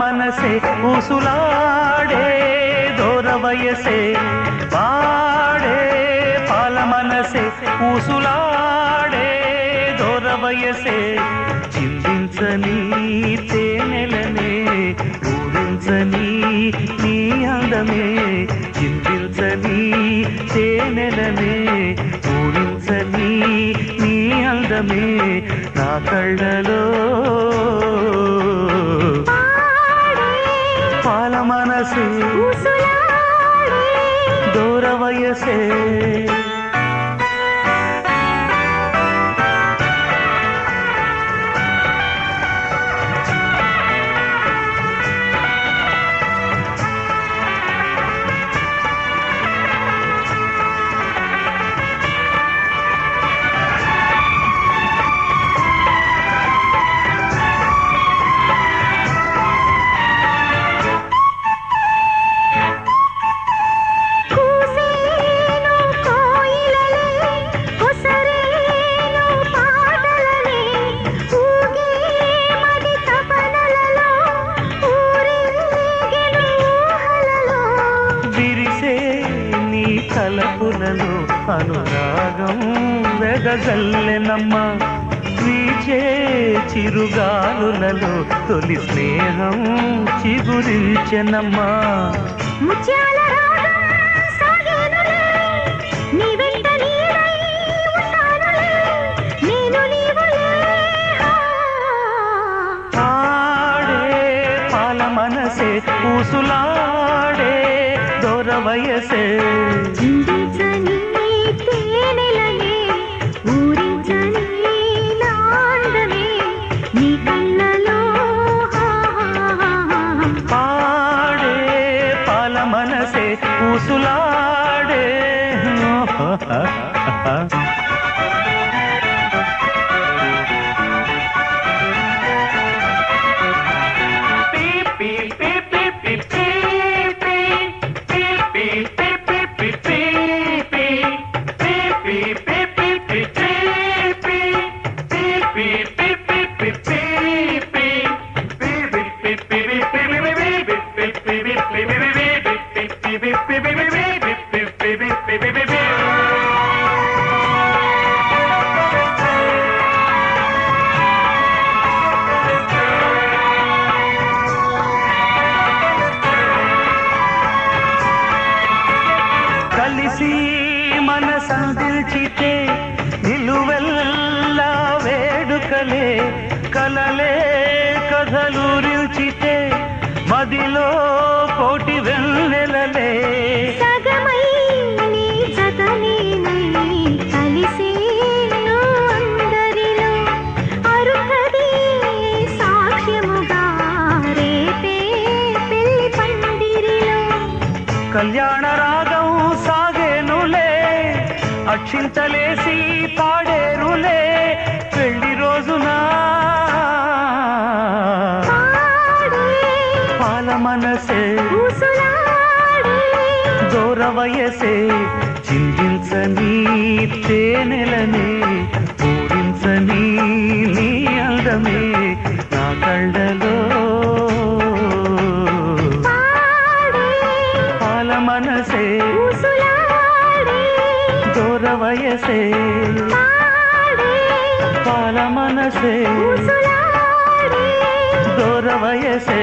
మనసే ఊసులాడే దూర వయసే పాడే పాల మనసే ఊసులాడే దూర వయసే చిందించని తేనెలనే ఊరించని నీ అందమే చిందించని తేనెలనే ఊరించని నీ అందమే నా కళ్ళలో పాల మనసే దూర వయసే తలపులలో అనురాగం వెదజల్లెనమ్మా వీచే చిరుగాలులలో తొలి స్నేహం చిగురించెనమ్మా ముత్యాల రాగం సాగేనులే నీ వెంట నీడై ఉంటానులే నేను నీవులే ఆడే పాల మనసే ఊసులాడే దూర వయసే చిందించని తేనెలనే ఊరించని నాందమే నీ కళ్ళలో పాడే పాల మనసే ఊసులాడే కలిసి మనసందిల్చితే నిలువెల్లా వేడుకలే కలలే కథలూరిల్చితే మదిలో కోటి వెన్నెలలే సగమై నీ జతనేనై కలిసేను అందరిలో అరుహది సాక్ష్యముగా రేపే పెళ్లి పందిరిలో కళ్యాణ రాగం సాగేనులే అక్షింతలేసి పాడేరులే పెళ్లి రోజున పాల మనసే దూర వయసే చిందించని తేనెలనే పూరించని నీ అందమే నా కళ్ళలో పాల మనసే దూర వయసే పాల మనసే దూర వయసే